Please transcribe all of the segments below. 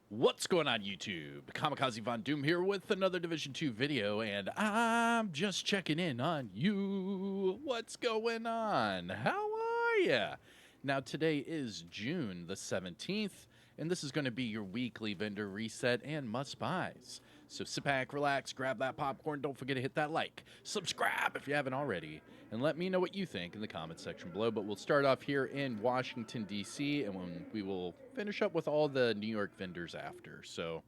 What's going on, YouTube? Kamikazevondoom here with another Division 2 video, and I'm just checking in on you. What's going on? How are ya? Now, today is June the 17th, and this is going to be your weekly vendor reset and must-buys. So sit back, relax, grab that popcorn, don't forget to hit that like, subscribe if you haven't already, and let me know what you think in the comment section below. But we'll start off here in Washington, D.C., and when we will finish up with all the New York vendors after. So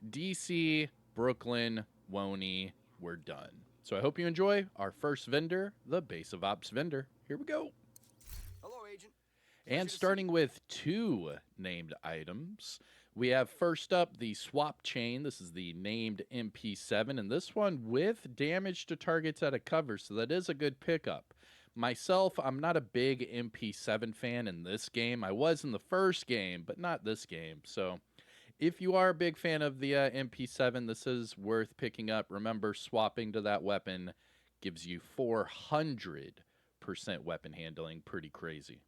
D.C., Brooklyn, Woney, we're done. So I hope you enjoy our first vendor, the Base of Ops vendor. Here we go. Hello, Agent. And starting with two named items, we have first up the swap chain. This is the named MP7, and this one with damage to targets out of cover, so that is a good pickup. Myself, I'm not a big MP7 fan in this game. I was in the first game, but not this game. So if you are a big fan of the MP7, this is worth picking up. Remember, swapping to that weapon gives you 400% weapon handling. Pretty crazy.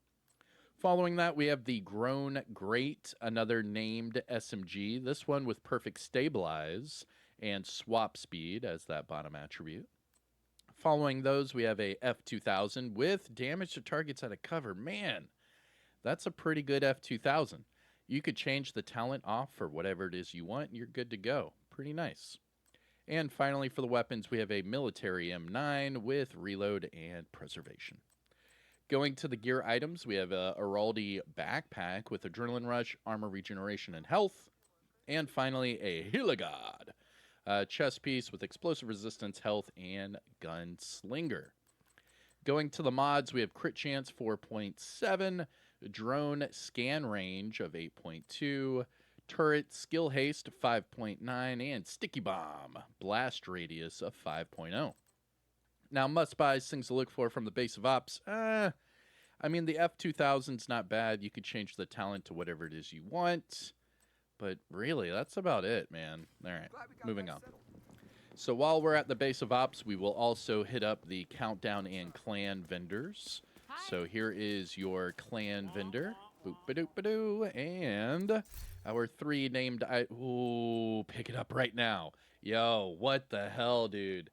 Following that, we have the Grown Great, another named SMG. This one with perfect stabilize and swap speed as that bottom attribute. Following those, we have a F2000 with damage to targets out of cover. Man, that's a pretty good F2000. You could change the talent off for whatever it is you want, and you're good to go. Pretty nice. And finally, for the weapons, we have a military M9 with reload and preservation. Going to the gear items, we have a Araldi backpack with Adrenaline Rush, Armor Regeneration, and Health. And finally, a Heligod chest piece with Explosive Resistance, Health, and Gunslinger. Going to the mods, we have Crit Chance 4.7, Drone Scan Range of 8.2, Turret Skill Haste 5.9, and Sticky Bomb Blast Radius of 5.0. Now, must-buys, things to look for from the Base of Ops. I mean, the F2000's not bad. You could change the talent to whatever it is you want. But really, that's about it, man. All right, moving on. So while we're at the Base of Ops, we will also hit up the Countdown and Clan vendors. So here is your Clan vendor. Boop-ba-doop-ba-doo. And our three named... Ooh, pick it up right now. Yo, what the hell, dude?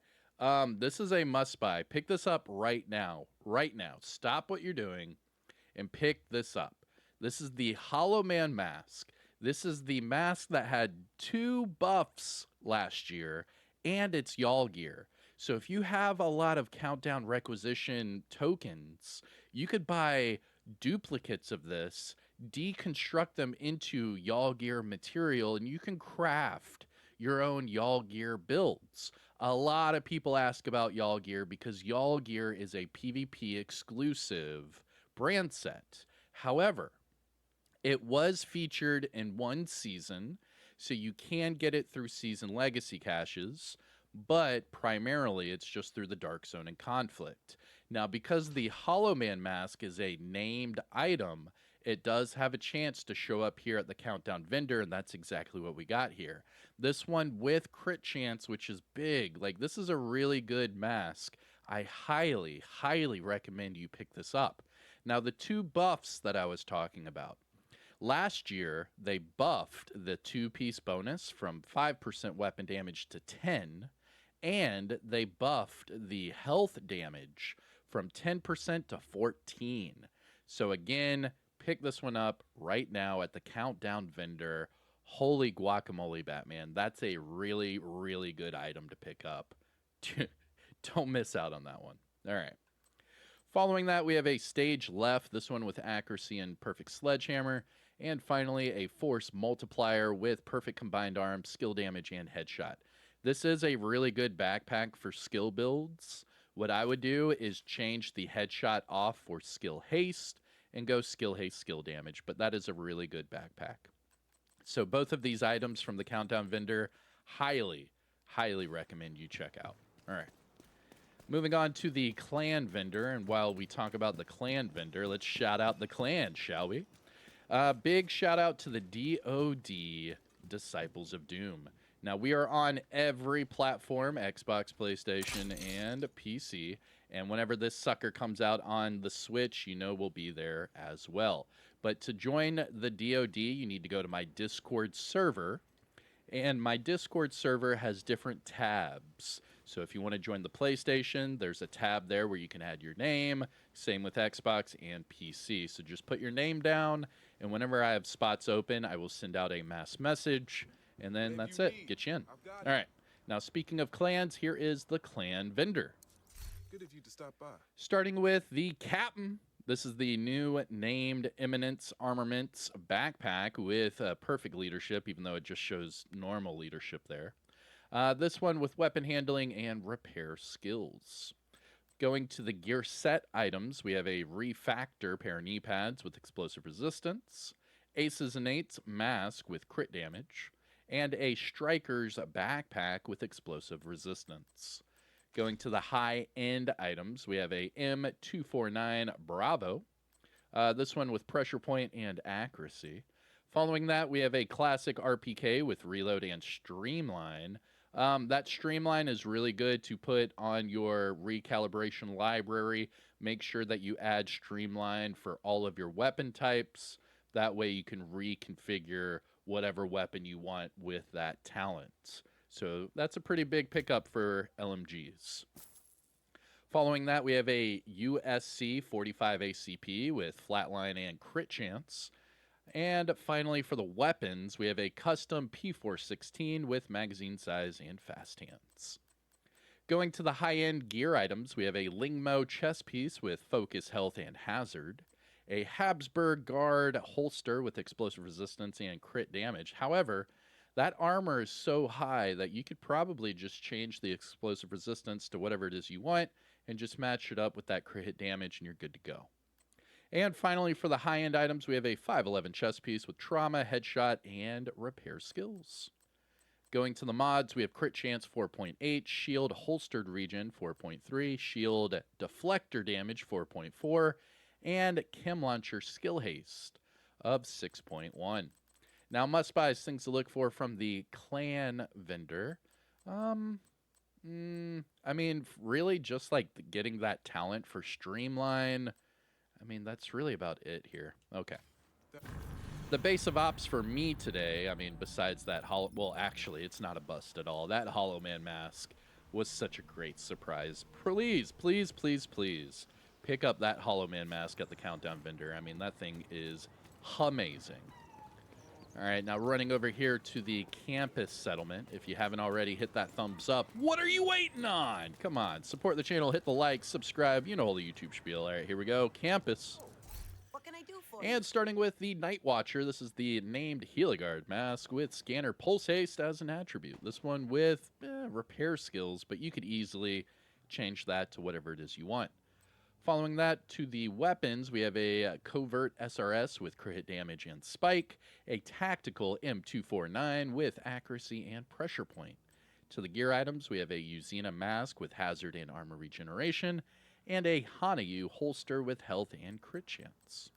This is a must-buy. Pick this up right now. Right now. Stop what you're doing and pick this up. This is the Hollow Man mask. This is the mask that had 2 buffs last year, and it's y'all gear. So if you have a lot of Countdown Requisition tokens, you could buy duplicates of this, deconstruct them into y'all gear material, and you can craft your own y'all gear builds. A lot of people ask about y'all gear because y'all gear is a PvP exclusive brand set. However, it was featured in one season, so you can get it through season legacy caches, but primarily it's just through the Dark Zone and Conflict. Now, because the Hollow Man mask is a named item, it does have a chance to show up here at the Countdown vendor, and that's exactly what we got here. This one with crit chance, which is big. Like, this is a really good mask. I highly, highly recommend you pick this up. Now, the 2 buffs that I was talking about. Last year, they buffed the 2-piece bonus from 5% weapon damage to 10, and they buffed the health damage from 10% to 14. So again, pick this one up right now at the Countdown vendor. Holy guacamole, Batman. That's a really, really good item to pick up. Don't miss out on that one. All right. Following that, we have a stage left, this one with accuracy and perfect sledgehammer. And finally, a force multiplier with perfect combined arm, skill damage, and headshot. This is a really good backpack for skill builds. What I would do is change the headshot off for skill haste and go skill haste, skill damage. But that is a really good backpack. So both of these items from the Countdown vendor, highly, highly recommend you check out. All right. Moving on to the Clan vendor, and while we talk about the Clan vendor, let's shout out the Clan, shall we? Big shout out to the DOD Disciples of Doom. Now, we are on every platform, Xbox, PlayStation, and PC. And whenever this sucker comes out on the Switch, you know we'll be there as well. But to join the DoD, you need to go to my Discord server. And my Discord server has different tabs. So if you want to join the PlayStation, there's a tab there where you can add your name. Same with Xbox and PC. So just put your name down, and whenever I have spots open, I will send out a mass message, and then that's it. Get you in. All right. Now, speaking of clans, here is the clan vendor. Good of you to stop by. Starting with the Captain. This is the new named Eminence Armaments backpack with perfect leadership, even though it just shows normal leadership there. This one with weapon handling and repair skills. Going to the gear set items, we have a refactor pair of knee pads with explosive resistance, Aces and Eights mask with crit damage, and a striker's backpack with explosive resistance. Going to the high-end items, we have a M249 Bravo. This one with pressure point and accuracy. Following that, we have a classic RPK with reload and streamline. That streamline is really good to put on your recalibration library. Make sure that you add streamline for all of your weapon types. That way you can reconfigure whatever weapon you want with that talent. So that's a pretty big pickup for LMGs. Following that, we have a USC 45 ACP with flatline and crit chance. And finally, for the weapons, we have a custom P416 with magazine size and fast hands. Going to the high-end gear items, we have a Lingmo chest piece with focus, health, and hazard. A Habsburg Guard holster with explosive resistance and crit damage. However, that armor is so high that you could probably just change the explosive resistance to whatever it is you want and just match it up with that crit hit damage and you're good to go. And finally, for the high-end items, we have a 511 chest piece with trauma, headshot, and repair skills. Going to the mods, we have crit chance 4.8, shield holstered regen 4.3, shield deflector damage 4.4, and chem launcher skill haste of 6.1. Now, must-buys, things to look for from the clan vendor. I mean, really just like getting that talent for streamline. I mean, that's really about it here. Okay. The base of ops for me today, I mean, besides that hollow... Well, actually, it's not a bust at all. That Hollow Man mask was such a great surprise. Please, please, please, please pick up that Hollow Man mask at the Countdown vendor. I mean, that thing is amazing. All right, now running over here to the campus settlement. If you haven't already, hit that thumbs up. What are you waiting on? Come on, support the channel, hit the like, subscribe. You know all the YouTube spiel. All right, here we go. Campus. What can I do for you? And starting with the Night Watcher, this is the named Heliogard mask with scanner pulse haste as an attribute. This one with repair skills, but you could easily change that to whatever it is you want. Following that, to the weapons, we have a covert SRS with crit hit damage and spike, a tactical M249 with accuracy and pressure point. To the gear items, we have a Uzina mask with hazard and armor regeneration, and a Hanayu holster with health and crit chance.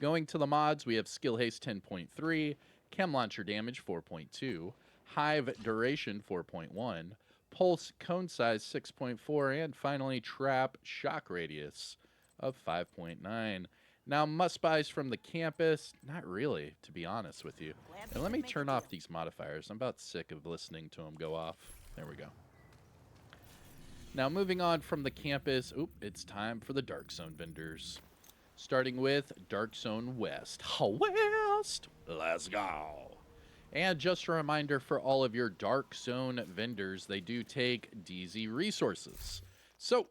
Going to the mods, we have skill haste 10.3, chem launcher damage 4.2, hive duration 4.1, pulse cone size 6.4, and finally trap shock radius of 5.9. Now, must-buys from the campus, not really, to be honest with you. And let me turn off these modifiers. I'm about sick of listening to them go off. There we go. Now, moving on from the campus, it's time for the Dark Zone vendors. Starting with Dark Zone West. West! Let's go! And just a reminder for all of your Dark Zone vendors, they do take DZ resources. So,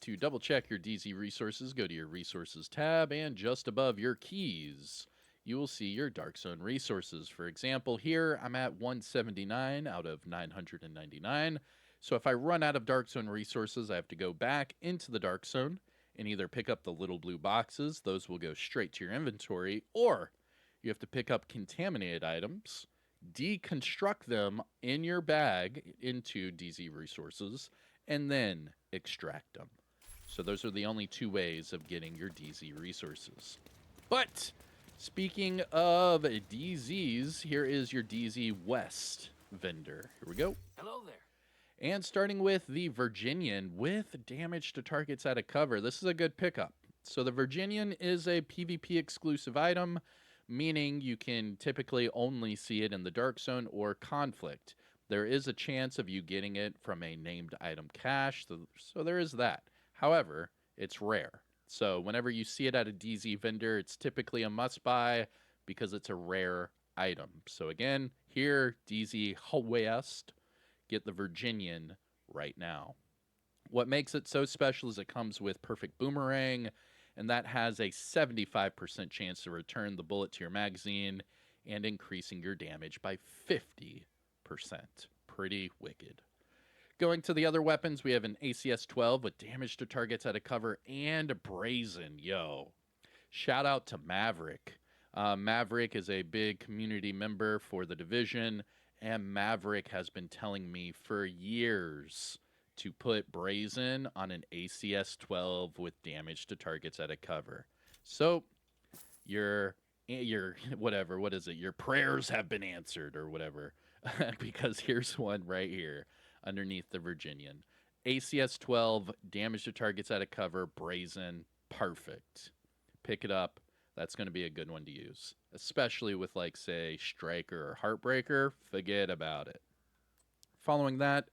to double check your DZ resources, go to your resources tab, and just above your keys, you will see your Dark Zone resources. For example, here I'm at 179 out of 999. So if I run out of Dark Zone resources, I have to go back into the Dark Zone and either pick up the little blue boxes, those will go straight to your inventory, or you have to pick up contaminated items, deconstruct them in your bag into DZ resources, and then extract them. So those are the only two ways of getting your DZ resources. But speaking of DZs, here is your DZ West vendor. Here we go. Hello there. And starting with the Virginian with damage to targets out of cover. This is a good pickup. So the Virginian is a PvP exclusive item, meaning you can typically only see it in the Dark Zone or Conflict. There is a chance of you getting it from a named item cache, so there is that. However, it's rare. So whenever you see it at a DZ vendor, it's typically a must-buy because it's a rare item. So again, here, DZ West, get the Virginian right now. What makes it so special is it comes with Perfect Boomerang, and that has a 75% chance to return the bullet to your magazine and increasing your damage by 50%. Pretty wicked. Going to the other weapons, we have an ACS-12 with damage to targets out of cover and Brazen. Yo, shout out to Maverick. Maverick is a big community member for the division, and Maverick has been telling me for years to put Brazen on an ACS-12 with damage to targets out of cover. So your whatever, what is it? Your prayers have been answered or whatever. Because here's one right here underneath the Virginian. ACS-12, damage to targets out of cover, Brazen, perfect. Pick it up. That's going to be a good one to use. Especially with, like, say, Striker or Heartbreaker. Forget about it. Following that,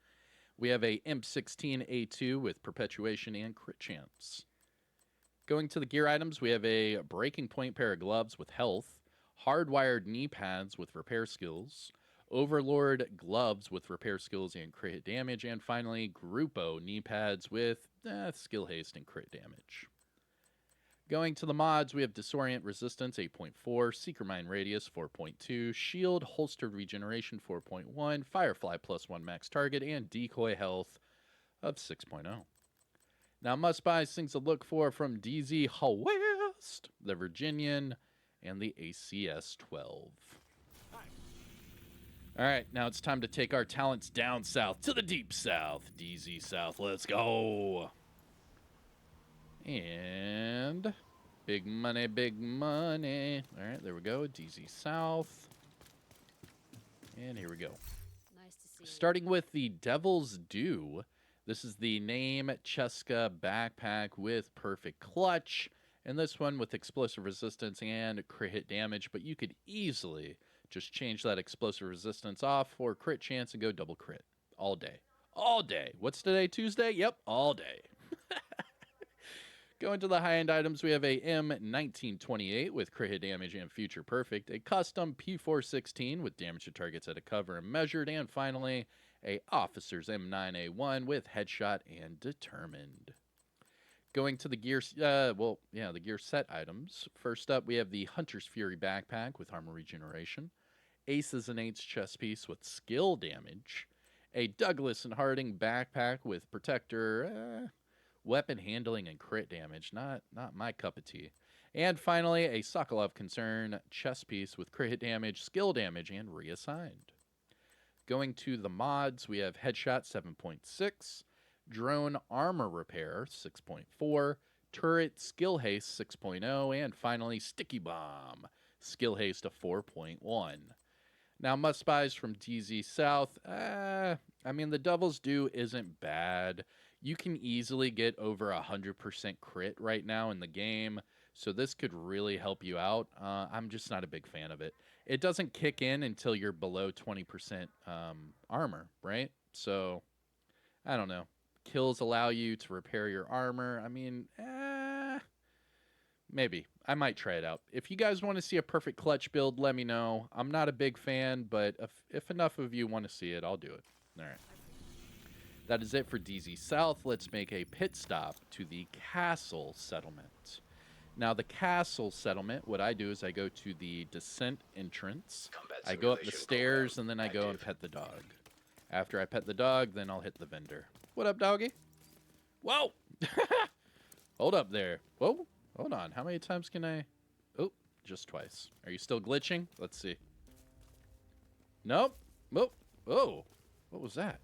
we have a M16A2 with Perpetuation and Crit Chance. Going to the gear items, we have a Breaking Point pair of gloves with health, hardwired knee pads with repair skills, Overlord gloves with repair skills and crit hit damage, and finally Grupo knee pads with skill haste and crit damage. Going to the mods, we have Disorient Resistance 8.4, Seeker Mind Radius 4.2, Shield Holstered Regeneration 4.1, Firefly +1 max target, and Decoy Health of 6.0. Now, must-buys, things to look for from DZ West, the Virginian, and the ACS-12. All right, now it's time to take our talents down south to the deep south. DZ South, let's go. And big money, big money. All right, there we go. DZ South. And here we go. Nice to see Starting with the Devil's Due. This is the Name Cheska backpack with perfect clutch. And this one with explosive resistance and crit hit damage. But you could easily just change that explosive resistance off for crit chance and go double crit. All day. All day. What's today? Tuesday? Yep, all day. Going to the high-end items, we have a M1928 with crit hit damage and future perfect, a custom P416 with damage to targets at a cover and measured, and finally, a Officer's M9A1 with headshot and determined. Going to the gear, the gear set items. First up, we have the Hunter's Fury backpack with armor regeneration, Aces and Eights chest piece with skill damage, a Douglas and Harding backpack with protector, weapon handling and crit damage, not my cup of tea. And finally, a Sokolov Concern chest piece with crit hit damage, skill damage, and reassigned. Going to the mods, we have Headshot 7.6, Drone Armor Repair 6.4, Turret Skill Haste 6.0, and finally Sticky Bomb Skill Haste of 4.1. Now, must-buys from DZ South, the Devil's Due isn't bad. You can easily get over 100% crit right now in the game, so this could really help you out. I'm just not a big fan of it. It doesn't kick in until you're below 20% armor, right? So, I don't know. Kills allow you to repair your armor. Maybe. I might try it out. If you guys want to see a perfect clutch build, let me know. I'm not a big fan, but if enough of you want to see it, I'll do it. All right. That is it for DZ South. Let's make a pit stop to the Castle Settlement. Now, the Castle Settlement, what I do is I go to the descent entrance. I go up the stairs, and then I go and pet the dog. After I pet the dog, then I'll hit the vendor. What up, doggy? Whoa! Hold up there. Whoa. Hold on. How many times can I... Oh, just twice. Are you still glitching? Let's see. Nope. Oh. Oh. What was that?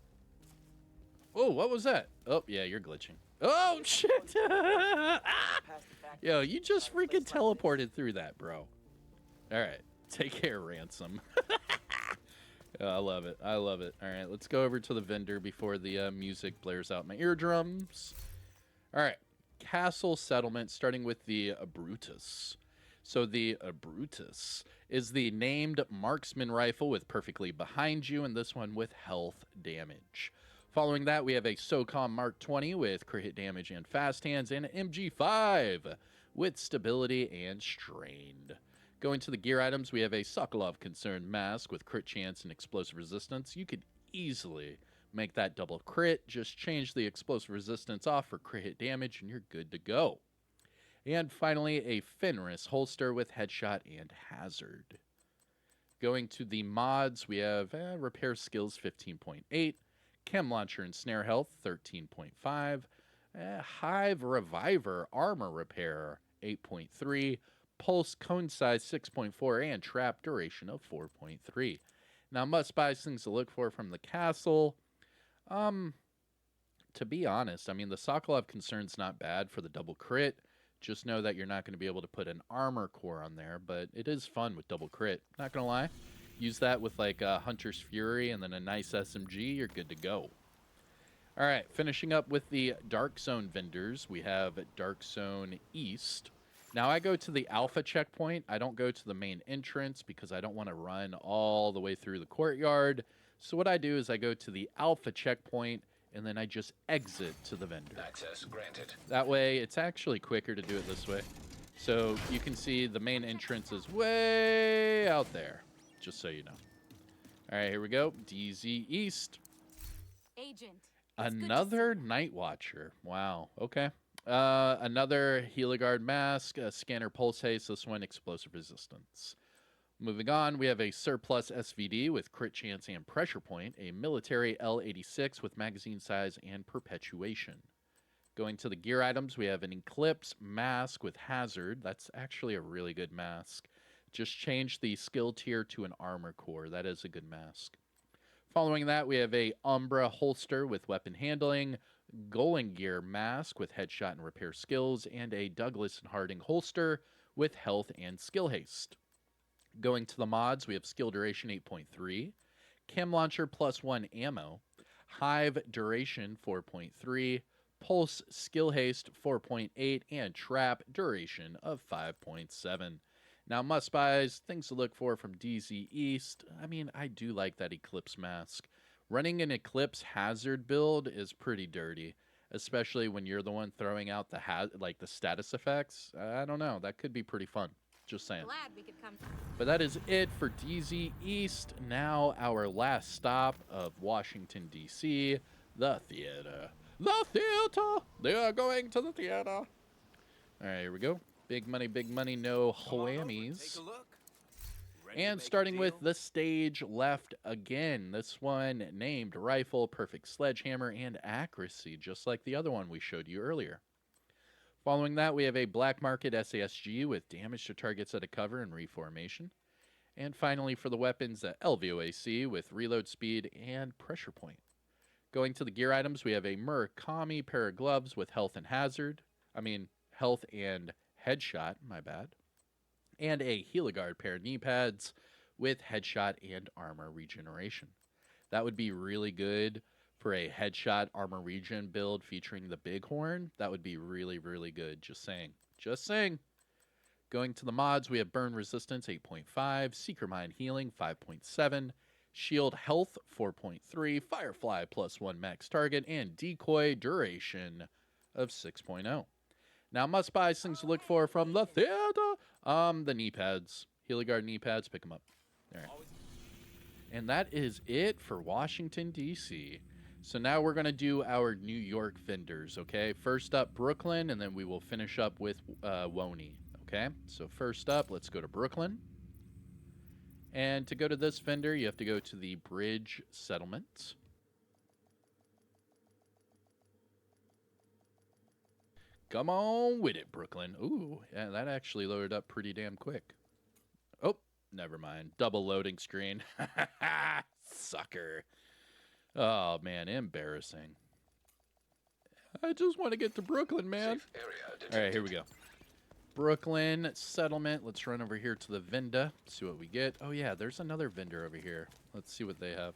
Oh, what was that? Oh, yeah, you're glitching. Oh, shit! Yo, you just freaking teleported through that, bro. All right. Take care, Ransom. I love it. I love it. All right, let's go over to the vendor before the music blares out my eardrums. All right, castle settlement, starting with the Brutus. So the Brutus is the named marksman rifle with perfectly behind you, and this one with health damage. Following that, we have a SOCOM Mark 20 with crit hit damage and fast hands, and an MG5 with stability and strained. Going to the gear items, we have a Sokolov Concerned Mask with crit chance and explosive resistance. You could easily make that double crit. Just change the explosive resistance off for crit hit damage, and you're good to go. And finally, a Fenris holster with headshot and hazard. Going to the mods, we have repair skills 15.8, chem launcher and snare health 13.5, hive reviver armor repair 8.3, pulse cone size 6.4, and trap duration of 4.3. Now, must buy things to look for from the castle. To be honest, I mean, the Sokolov Concern's not bad for the double crit. Just know that you're not going to be able to put an armor core on there, but it is fun with double crit. Not going to lie. Use that with like a Hunter's Fury and then a nice SMG. You're good to go. All right, finishing up with the Dark Zone vendors, we have Dark Zone East. Now, I go to the Alpha checkpoint. I don't go to the main entrance because I don't want to run all the way through the courtyard. So what I do is I go to the Alpha checkpoint, and then I just exit to the vendor. Access granted. That way, it's actually quicker to do it this way. So you can see the main entrance is way out there, just so you know. All right, here we go. DZ East. Agent. Another Night Watcher. Wow, okay. Another Heligard Mask, a Scanner Pulse Haste, this one Explosive Resistance. Moving on, we have a Surplus SVD with crit chance and pressure point, a military L86 with magazine size and perpetuation. Going to the gear items, we have an Eclipse mask with hazard. That's actually a really good mask. Just change the skill tier to an armor core. That is a good mask. Following that, we have a Umbra holster with weapon handling, Golan gear mask with headshot and repair skills, and a Douglas and Harding holster with health and skill haste. Going to the mods, we have skill duration 8.3, chem launcher +1 ammo, hive duration 4.3, pulse skill haste 4.8, and trap duration of 5.7. Now, must buys, things to look for from DZ East. I mean, I do like that Eclipse mask. Running an Eclipse hazard build is pretty dirty, especially when you're the one throwing out the status effects. I don't know, that could be pretty fun. Just saying. Glad we could come. But that is it for DZ East. Now our last stop of Washington, D.C., the theater. The theater! They are going to the theater. All right, here we go. Big money, no whammies. Take a look. And starting with the stage left again. This one named Rifle, Perfect Sledgehammer, and Accuracy, just like the other one we showed you earlier. Following that, we have a Black Market SASG with damage to targets at a cover and reformation. And finally, for the weapons, LVOAC with reload speed and pressure point. Going to the gear items, we have a Murakami pair of gloves with health and health and headshot, my bad. And a Heligard pair of knee pads with headshot and armor regeneration. That would be really good for a headshot armor regen build featuring the Bighorn. That would be really, really good. Just saying. Just saying. Going to the mods, we have Burn Resistance 8.5, Seeker Mind Healing 5.7, Shield Health 4.3, Firefly +1 max target, and Decoy Duration of 6.0. Now, must buy things to look for from the theater. The knee pads. Heligard knee pads, pick them up. All right. And that is it for Washington, D.C. So now we're going to do our New York vendors, okay? First up, Brooklyn, and then we will finish up with Woney, okay? So first up, let's go to Brooklyn. And to go to this vendor, you have to go to the Bridge Settlement. Come on with it, Brooklyn. Ooh, yeah, that actually loaded up pretty damn quick. Oh, never mind. Double loading screen. Sucker. Oh, man, embarrassing. I just want to get to Brooklyn, man. All right, here we go. Brooklyn Settlement. Let's run over here to the Venda, see what we get. Oh, yeah, there's another vendor over here. Let's see what they have.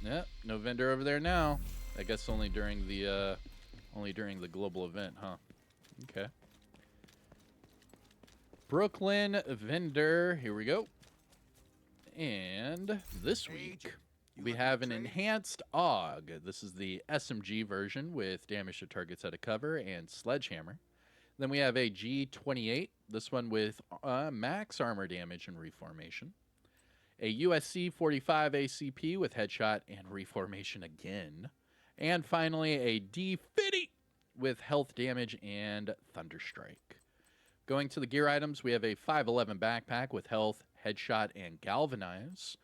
Yep, no vendor over there now. I guess only during the global event, huh? Okay. Brooklyn vendor. Here we go. And this week we have an enhanced AUG. This is the SMG version with damage to targets out of cover and sledgehammer. Then we have a G28. This one with max armor damage and reformation. A USC 45 ACP with headshot and reformation again. And finally, a D50 with health damage and thunderstrike. Going to the gear items, we have a 511 backpack with health, headshot, and galvanize.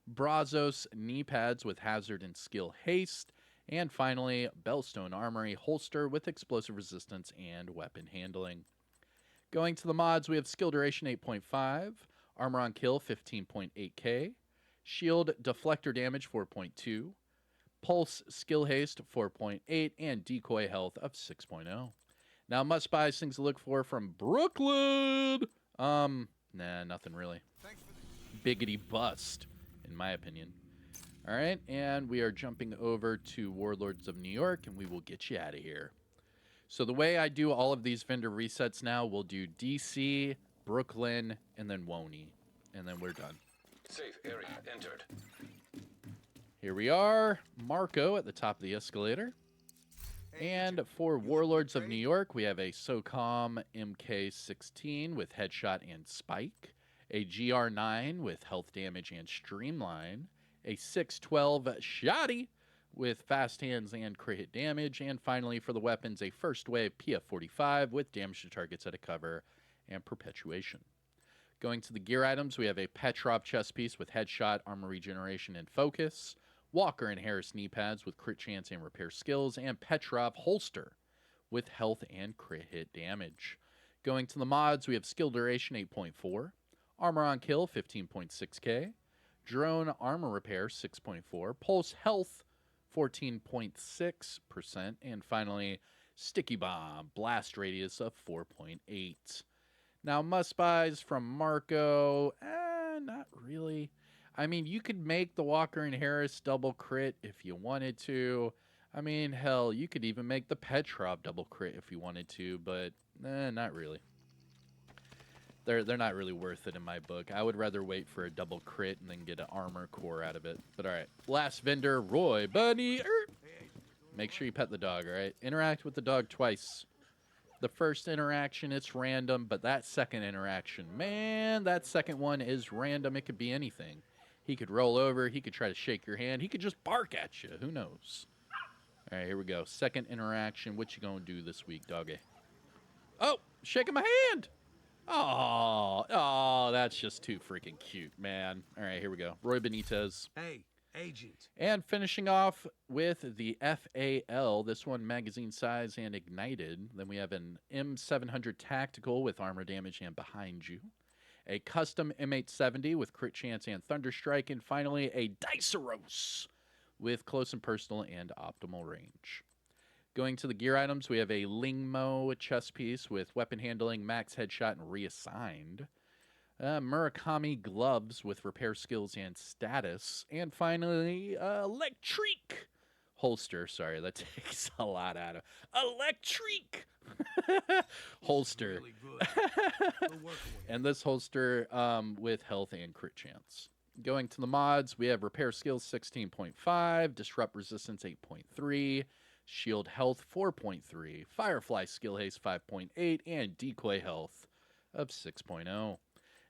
Brazos knee pads with hazard and skill haste. And finally, Bellstone Armory holster with explosive resistance and weapon handling. Going to the mods, we have skill duration 8.5, armor on kill 15.8k, shield deflector damage 4.2, pulse skill haste 4.8, and decoy health of 6.0. Now, must buys, things to look for from Brooklyn. Nah, nothing really. Biggity bust, in my opinion. All right, and we are jumping over to Warlords of New York, and we will get you out of here. So the way I do all of these vendor resets now, we'll do DC, Brooklyn, and then Woney, and then we're done. Safe area entered. Here we are, Marco at the top of the escalator. And for Warlords of New York, we have a SOCOM MK16 with headshot and spike, a GR9 with health damage and streamline, a 612 Shotty with fast hands and crit hit damage, and finally for the weapons, a first wave PF45 with damage to targets out of cover and perpetuation. Going to the gear items, we have a Petrov chest piece with headshot, armor regeneration, and focus, Walker and Harris knee pads with crit chance and repair skills, and Petrov holster with health and crit hit damage. Going to the mods, we have skill duration 8.4, armor on kill 15.6k, drone armor repair 6.4, pulse health 14.6%, and finally sticky bomb blast radius of 4.8. Now must buys from Marco, not really. I mean, you could make the Walker and Harris double crit if you wanted to. I mean, hell, you could even make the Petrov double crit if you wanted to, but not really. They're not really worth it in my book. I would rather wait for a double crit and then get an armor core out of it. But all right, last vendor, Roy Bunny. Make sure you pet the dog, all right? Interact with the dog twice. The first interaction, it's random, but that second interaction, man, that second one is random. It could be anything. He could roll over. He could try to shake your hand. He could just bark at you. Who knows? All right, here we go. Second interaction. What you gonna do this week, doggy? Oh, shaking my hand. Oh, that's just too freaking cute, man. All right, here we go. Roy Benitez. Hey, agent. And finishing off with the FAL, this one magazine size and ignited. Then we have an M700 tactical with armor damage and behind you. A custom M870 with crit chance and thunderstrike. And finally, a Diceros with close and personal and optimal range. Going to the gear items, we have a Lingmo chest piece with weapon handling, max headshot, and reassigned. Murakami gloves with repair skills and status. And finally, Electric holster. Sorry, that takes a lot out of Electric holster. Really good. We're working with it. And this holster with health and crit chance. Going to the mods, we have repair skills 16.5, disrupt resistance 8.3, shield health 4.3, firefly skill haste 5.8, and decoy health of 6.0.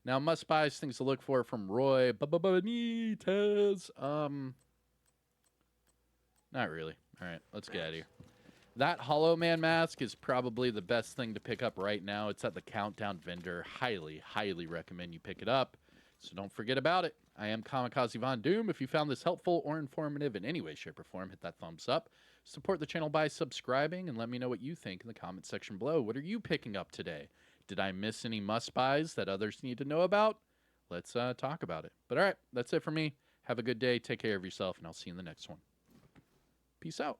Now, must buys, things to look for from Roy Benitez. Not really. All right, let's get out of here. That Hollow Man mask is probably the best thing to pick up right now. It's at the Countdown vendor. Highly, highly recommend you pick it up. So don't forget about it. I am Kamikazevondoom. If you found this helpful or informative in any way, shape, or form, hit that thumbs up. Support the channel by subscribing and let me know what you think in the comment section below. What are you picking up today? Did I miss any must-buys that others need to know about? Let's talk about it. But all right, that's it for me. Have a good day. Take care of yourself, and I'll see you in the next one. Peace out.